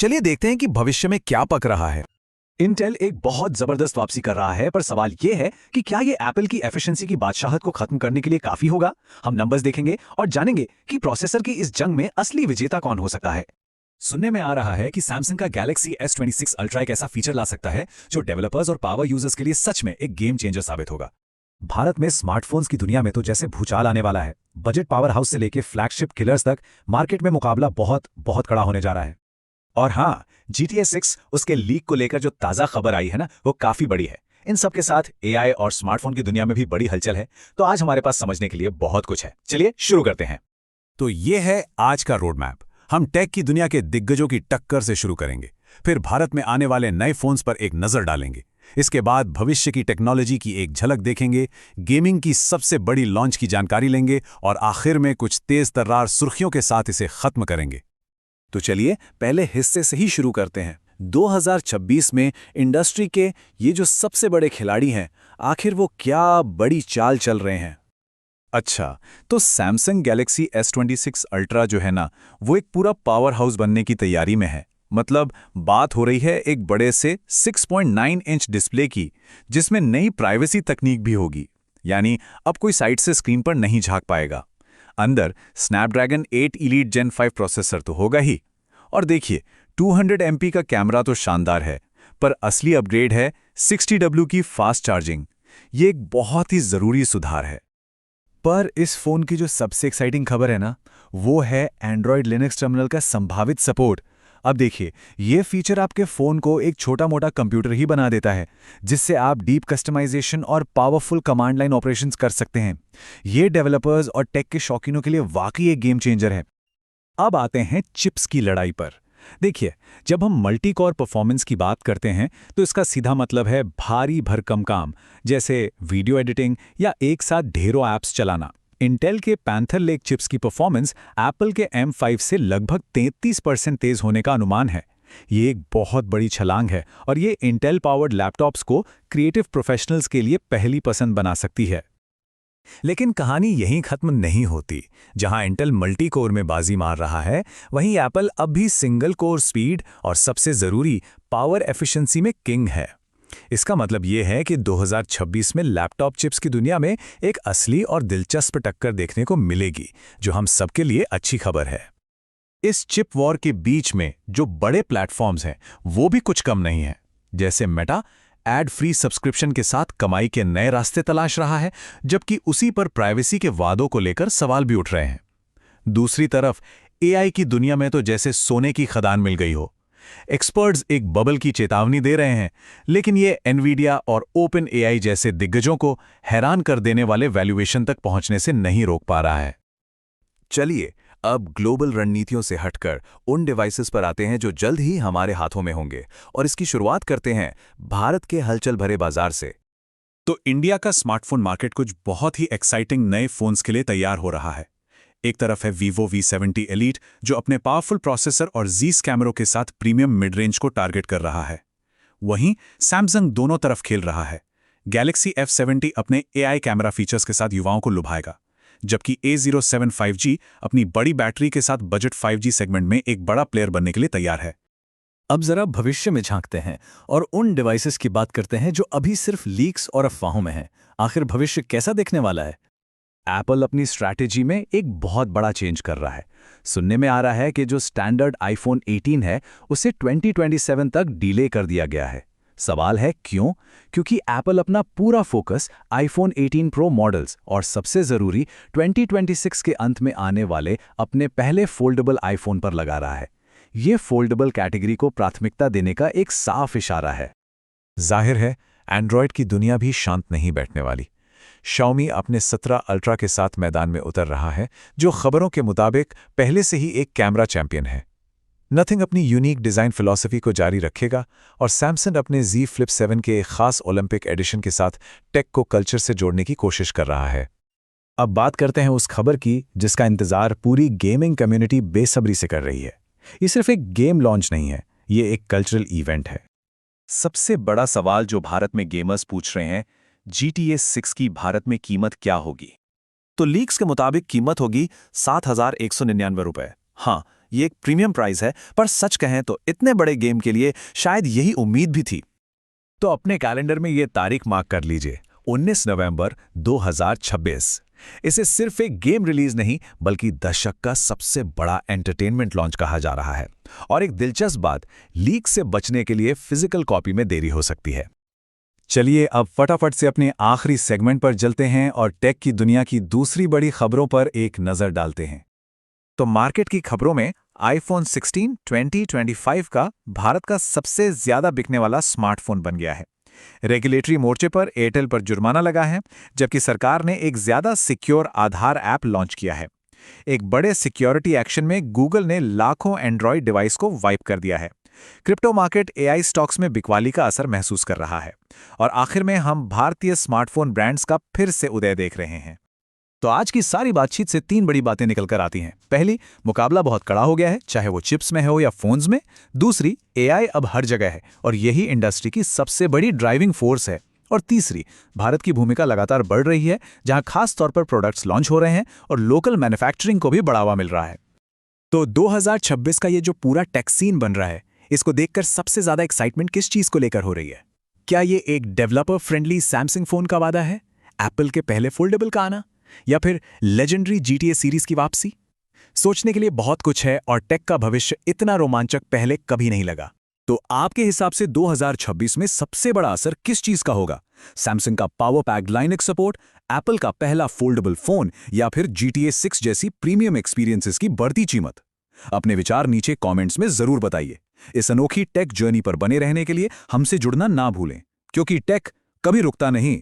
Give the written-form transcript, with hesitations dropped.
चलिए देखते हैं कि भविष्य में क्या पक रहा है। इंटेल एक बहुत जबरदस्त वापसी कर रहा है, पर सवाल ये है कि क्या ये एप्पल की एफिशिएंसी की बादशाहत को खत्म करने के लिए काफी होगा। हम नंबर्स देखेंगे और जानेंगे कि प्रोसेसर की इस जंग में असली विजेता कौन हो सकता है। सुनने में आ रहा है कि सैमसंग का गैलेक्सी S26 अल्ट्रा एक ऐसा फीचर ला सकता है जो डेवलपर्स और पावर यूजर्स के लिए सच में एक गेम चेंजर साबित होगा। भारत में स्मार्टफोन्स की दुनिया में तो जैसे भूचाल आने वाला है। बजट पावर हाउस से लेकर फ्लैगशिप किलर्स तक मार्केट में मुकाबला बहुत बहुत कड़ा होने जा रहा है। और हाँ, GTA 6 उसके लीक को लेकर जो ताज़ा खबर आई है ना, वो काफ़ी बड़ी है। इन सब के साथ AI और स्मार्टफोन की दुनिया में भी बड़ी हलचल है, तो आज हमारे पास समझने के लिए बहुत कुछ है। चलिए शुरू करते हैं। तो ये है आज का रोड मैप। हम टेक की दुनिया के दिग्गजों की टक्कर से शुरू करेंगे, फिर भारत में आने वाले नए फोन्स पर एक नज़र डालेंगे। इसके बाद भविष्य की टेक्नोलॉजी की एक झलक देखेंगे, गेमिंग की सबसे बड़ी लॉन्च की जानकारी लेंगे और आखिर में कुछ तेज तर्रार सुर्खियों के साथ इसे खत्म करेंगे। तो चलिए पहले हिस्से से ही शुरू करते हैं। 2026 में इंडस्ट्री के ये जो सबसे बड़े खिलाड़ी हैं, आखिर वो क्या बड़ी चाल चल रहे हैं। अच्छा, तो सैमसंग गैलेक्सी S26 अल्ट्रा जो है ना, वो एक पूरा पावर हाउस बनने की तैयारी में है। मतलब बात हो रही है एक बड़े से 6.9 इंच डिस्प्ले की, जिसमें नई प्राइवेसी तकनीक भी होगी। यानी अब कोई साइड से स्क्रीन पर नहीं झांक पाएगा। अंदर स्नैपड्रैगन 8 एलीट जेन 5 प्रोसेसर तो होगा ही। और देखिए 200 MP का कैमरा तो शानदार है, पर असली अपग्रेड है 60W की फास्ट चार्जिंग। ये एक बहुत ही ज़रूरी सुधार है। पर इस फ़ोन की जो सबसे एक्साइटिंग खबर है ना, वो है एंड्रॉयड लिनक्स टर्मिनल का संभावित सपोर्ट। अब देखिए, ये फीचर आपके फ़ोन को एक छोटा मोटा कंप्यूटर ही बना देता है, जिससे आप डीप कस्टमाइजेशन और पावरफुल कमांड लाइन ऑपरेशंस कर सकते हैं। ये डेवलपर्स और टेक के शौकीनों के लिए वाकई एक गेम चेंजर है। अब आते हैं चिप्स की लड़ाई पर। देखिए, जब हम मल्टी कोर परफॉर्मेंस की बात करते हैं, तो इसका सीधा मतलब है भारी भरकम काम, जैसे वीडियो एडिटिंग या एक साथ ढेरों ऐप्स चलाना। इंटेल के पैंथर लेक चिप्स की परफॉर्मेंस एप्पल के M5 से लगभग 33% तेज होने का अनुमान है। ये एक बहुत बड़ी छलांग है और ये इंटेल पावर्ड लैपटॉप्स को क्रिएटिव प्रोफेशनल्स के लिए पहली पसंद बना सकती है। लेकिन कहानी यहीं खत्म नहीं होती। जहां इंटेल मल्टी कोर में बाजी मार रहा है, वहीं एप्पल अब भी सिंगल कोर स्पीड और सबसे जरूरी पावर एफिशिएंसी में किंग है। इसका मतलब ये है कि 2026 में लैपटॉप चिप्स की दुनिया में एक असली और दिलचस्प टक्कर देखने को मिलेगी, जो हम सबके लिए अच्छी खबर है। इस चिप वॉर के बीच में जो बड़े प्लेटफॉर्म्स हैं, वो भी कुछ कम नहीं है। जैसे मेटा एड फ्री सब्सक्रिप्शन के साथ कमाई के नए रास्ते तलाश रहा है, जबकि उसी पर प्राइवेसी के वादों को लेकर सवाल भी उठ रहे हैं। दूसरी तरफ एआई की दुनिया में तो जैसे सोने की खदान मिल गई हो। एक्सपर्ट्स एक बबल की चेतावनी दे रहे हैं, लेकिन ये एनवीडिया और ओपन एआई जैसे दिग्गजों को हैरान कर देने वाले वैल्यूएशन तक पहुंचने से नहीं रोक पा रहा है। चलिए अब ग्लोबल रणनीतियों से हटकर उन डिवाइसेस पर आते हैं जो जल्द ही हमारे हाथों में होंगे, और इसकी शुरुआत करते हैं भारत के हलचल भरे बाजार से। तो इंडिया का स्मार्टफोन मार्केट कुछ बहुत ही एक्साइटिंग नए फोन्स के लिए तैयार हो रहा है। एक तरफ है Vivo V70 Elite, जो अपने पावरफुल प्रोसेसर और Z's कैमरों के साथ प्रीमियम मिड रेंज को टारगेट कर रहा है। वहीं सैमसंग दोनों तरफ खेल रहा है। गैलेक्सी F70 अपने AI कैमरा फीचर्स के साथ युवाओं को लुभाएगा, जबकि A07 5G अपनी बड़ी बैटरी के साथ बजट 5G सेगमेंट में एक बड़ा प्लेयर बनने के लिए तैयार है। अब जरा भविष्य में झांकते हैं और उन डिवाइसेस की बात करते हैं जो अभी सिर्फ लीक्स और अफवाहों में हैं। आखिर भविष्य कैसा दिखने वाला है? एप्पल अपनी स्ट्रैटेजी में एक बहुत बड़ा चेंज कर रहा है। सुनने में आ रहा है कि जो स्टैंडर्ड आईफोन 18 है, उसे 2027 तक डिले कर दिया गया है। सवाल है क्यों? क्योंकि एप्पल अपना पूरा फोकस आईफोन 18 प्रो मॉडल्स और सबसे ज़रूरी 2026 के अंत में आने वाले अपने पहले फोल्डेबल आईफोन पर लगा रहा है। ये फोल्डेबल कैटेगरी को प्राथमिकता देने का एक साफ इशारा है। जाहिर है एंड्रॉयड की दुनिया भी शांत नहीं बैठने वाली। Xiaomi अपने 17 अल्ट्रा के साथ मैदान में उतर रहा है, जो खबरों के मुताबिक पहले से ही एक कैमरा चैंपियन है। नथिंग अपनी यूनिक डिज़ाइन फिलॉसफी को जारी रखेगा और सैमसंग अपने Z Flip 7 के एक खास ओलंपिक एडिशन के साथ टेक को कल्चर से जोड़ने की कोशिश कर रहा है। अब बात करते हैं उस खबर की जिसका इंतजार पूरी गेमिंग कम्युनिटी बेसब्री से कर रही है। ये सिर्फ एक गेम लॉन्च नहीं है, ये एक कल्चरल इवेंट है। सबसे बड़ा सवाल जो भारत में गेमर्स पूछ रहे हैं, GTA 6 की भारत में कीमत क्या होगी? तो लीक्स के मुताबिक कीमत होगी 7,199 रुपए। हाँ, ये एक प्रीमियम प्राइस है, पर सच कहें तो इतने बड़े गेम के लिए शायद यही उम्मीद भी थी। तो अपने कैलेंडर में ये तारीख मार्क कर लीजिए, 19 नवंबर 2026। इसे सिर्फ एक गेम रिलीज नहीं बल्कि दशक का सबसे बड़ा एंटरटेनमेंट लॉन्च कहा जा रहा है। और एक दिलचस्प बात, लीक से बचने के लिए फिजिकल कॉपी में देरी हो सकती है। चलिए अब फटाफट से अपने आखिरी सेगमेंट पर चलते हैं और टेक की दुनिया की दूसरी बड़ी खबरों पर एक नजर डालते हैं। तो मार्केट की खबरों में आईफोन 16 2025 का भारत का सबसे ज्यादा बिकने वाला स्मार्टफोन बन गया है। रेगुलेटरी मोर्चे पर एयरटेल पर जुर्माना लगा है, जबकि सरकार ने एक ज्यादा सिक्योर आधार ऐप लॉन्च किया है। एक बड़े सिक्योरिटी एक्शन में गूगल ने लाखों एंड्रॉयड डिवाइस को वाइप कर दिया है। क्रिप्टो मार्केट एआई स्टॉक्स में बिकवाली का असर महसूस कर रहा है। और आखिर में हम भारतीय स्मार्टफोन ब्रांड्स का फिर से उदय देख रहे हैं। तो आज की सारी बातचीत से 3 बड़ी बातें निकल कर आती हैं। पहली, मुकाबला बहुत कड़ा हो गया है, चाहे वो चिप्स में हो या फोन्स में। दूसरी, एआई अब हर जगह है और यही इंडस्ट्री की सबसे बड़ी ड्राइविंग फोर्स है। और तीसरी, भारत की भूमिका लगातार बढ़ रही है, जहां खास तौर पर प्रोडक्ट्स लॉन्च हो रहे हैं और लोकल मैन्युफैक्चरिंग को भी बढ़ावा मिल रहा है। तो 2026 का ये जो पूरा टेक सीन बन रहा है, इसको देखकर सबसे ज्यादा एक्साइटमेंट किस चीज को लेकर हो रही है? क्या ये एक डेवलपर फ्रेंडली सैमसंग फोन का वादा है, एप्पल के पहले फोल्डेबल का आना, या फिर लेजेंडरी GTA सीरीज की वापसी? सोचने के लिए बहुत कुछ है और टेक का भविष्य इतना रोमांचक पहले कभी नहीं लगा। तो आपके हिसाब से 2026 में सबसे बड़ा असर किस चीज का होगा? सैमसंग का power packed Linux support, Apple का पहला फोल्डेबल फोन, या फिर GTA 6 जैसी प्रीमियम एक्सपीरियंसेस की बढ़ती कीमत? अपने विचार नीचे कमेंट्स में जरूर बताइए। इस अनोखी टेक जर्नी पर बने रहने के लिए हमसे जुड़ना ना भूलें, क्योंकि टेक कभी रुकता नहीं,